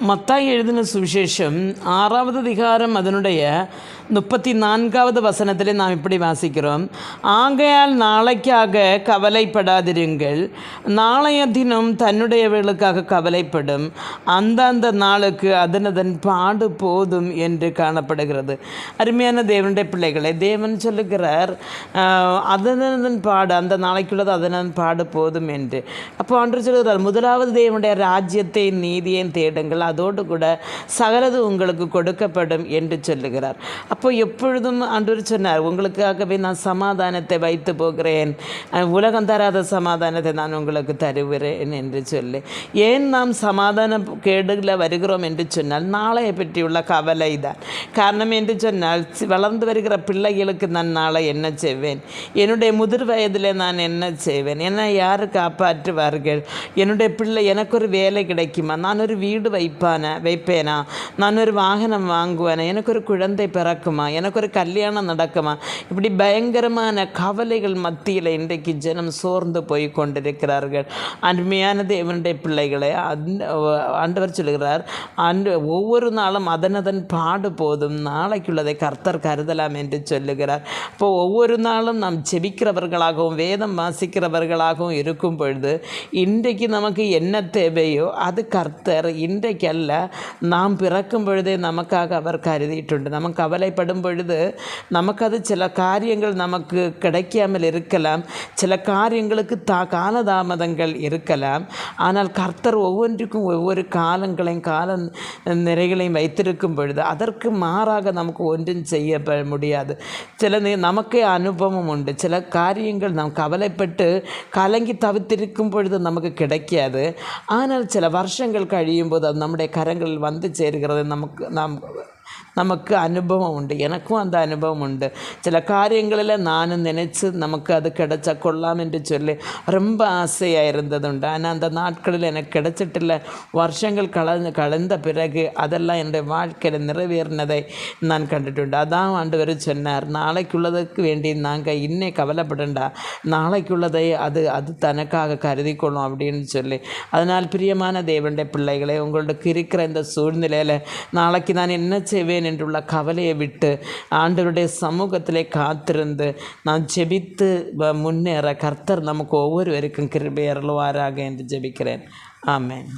மத்தாய் எழுதின சுவிசேஷம் 6வது அதிகாரம் அதனுடைய 34வது வசனத்திலே நாம் இப்படி வாசிக்கிறோம். ஆகையால் நாளைக்காக கவலைப்படாதிருங்கள், நாளைய தினம் தன்னுடையவர்களுக்காக கவலைப்படும், அந்தந்த நாளுக்கு அதனதன் பாடு போதும் என்று காணப்படுகிறது. அருமையான தேவனுடைய பிள்ளைகளை, தேவன் சொல்லுகிறார் அதனதன் பாடு, அந்த நாளைக்குள்ளது அதனதன் பாடு போதும் என்று. அப்போ ஆண்டவர் சொல்லுகிறார், முதலாவது தேவனுடைய ராஜ்யத்தை நீதியையும் தேடுங்கள், அதோடு கூட சகலது உங்களுக்கு கொடுக்கப்படும் என்று சொல்லுகிறார். அப்போ எப்பொழுதும் ஆண்டவர் சொன்னார், உங்களுக்காகவே நான் சமாதானத்தை வைத்து போகிறேன், உலகம் தராத சமாதானத்தை நான் உங்களுக்கு தருகிறேன் என்று சொல்லி. ஏன் நாம் சமாதான கேடுல வருகிறோம் என்று சொன்னால் நாளையை பற்றியுள்ள கவலை தான் காரணம் என்று சொன்னால், வளர்ந்து வருகிற பிள்ளைகளுக்கு நான் நாளை என்ன செய்வேன், என்னுடைய முதிர் வயதில் நான் என்ன செய்வேன், என்னை யார் காப்பாற்றுவார்கள், என்னுடைய பிள்ளை எனக்கு ஒரு வேலை கிடைக்குமா, நான் ஒரு வீடு வைப்பேனா, நான் ஒரு வாகனம் வாங்குவேனா, எனக்கு ஒரு குழந்தை பிறக்குமா, எனக்கு ஒரு கல்யாணம் நடக்குமா, இப்படி பயங்கரமான கவலைகள் மத்தியில் இன்றைக்கு ஜனம் சோர்ந்து போய் கொண்டிருக்கிறார்கள். அருமையான தேவனுடைய பிள்ளைகளை ஆண்டவர் சொல்கிறார், ஒவ்வொரு நாளும் அதனதன் பாடு போதும், நாளைக்குள்ளதை கர்த்தர் கருதலாம் என்று சொல்லுகிறார். இப்போ ஒவ்வொரு நாளும் நாம் செபிக்கிறவர்களாகவும் வேதம் வாசிக்கிறவர்களாகவும் இருக்கும் பொழுது இன்றைக்கு நமக்கு என்ன தேவையோ அது கர்த்தர் இன்றைக்கல்ல, நாம் பிறக்கும் பொழுதே நமக்காக அவர் கருதியிട്ടുണ്ട്. நம்ம கவலைப்படும் பொழுது நமக்கு சில காரியங்கள் நமக்கு கிடைக்காமல் இருக்கலாம், சில காரியங்களுக்கு காலதாமதங்கள் இருக்கலாம். ஆனால் கர்த்தர் ஒவ்வொன்றுக்கும் ஒவ்வொரு காலங்களையும் கால நிறைகளையும் வைத்திருக்கும் பொழுது அதற்கு மாறாக நமக்கு ஒன்றும் செய்ய முடியாது. நமக்கே அனுபவம் உண்டு, சில காரியங்கள் நாம் கவலைப்பட்டு கலங்கி தவித்திருக்கும் பொழுது நமக்கு கிடைக்காது. ஆனால் சில வருஷங்கள் കഴിയും போது அது நம்முடைய கரங்களில் வந்து சேருகிறது. நமக்கு அனுபவம் உண்டு, எனக்கும் அந்த அனுபவம் உண்டு. சில காரியங்களில் நானும் நினச்சி நமக்கு அது கிடைச்சா கொள்ளலாம் என்று சொல்லி ரொம்ப ஆசையாக இருந்ததுண்டு. ஆனால் அந்த நாட்களில் எனக்கு கிடைச்சிட்டில்ல. வருஷங்கள் கலந்த பிறகு அதெல்லாம் என்னுடைய வாழ்க்கையில் நிறைவேறினதை நான் கண்டுட்டுண்டு. அதான் ஆண்டவர் சொன்னார், நாளைக்குள்ளதுக்கு வேண்டி நாங்கள் இன்னே கவலைப்படண்டா, நாளைக்குள்ளதை அது தனக்காக கருதி கொள்ளும் அப்படின்னு சொல்லி. அதனால் பிரியமான தேவனுடைய பிள்ளைகளை, உங்களுக்கு இருக்கிற இந்த சூழ்நிலையில் நாளைக்கு நான் என்ன செய்வேன் என்றுள்ள கவலையை விட்டு ஆண்டவருடைய சமூகத்திலே காத்திருந்து நான் ஜெபித்து முன்னேற கர்த்தர் நமக்கு ஒவ்வொருவருக்கும் கிருபை அருள்வாராக என்று ஜெபிக்கிறேன். ஆமென்.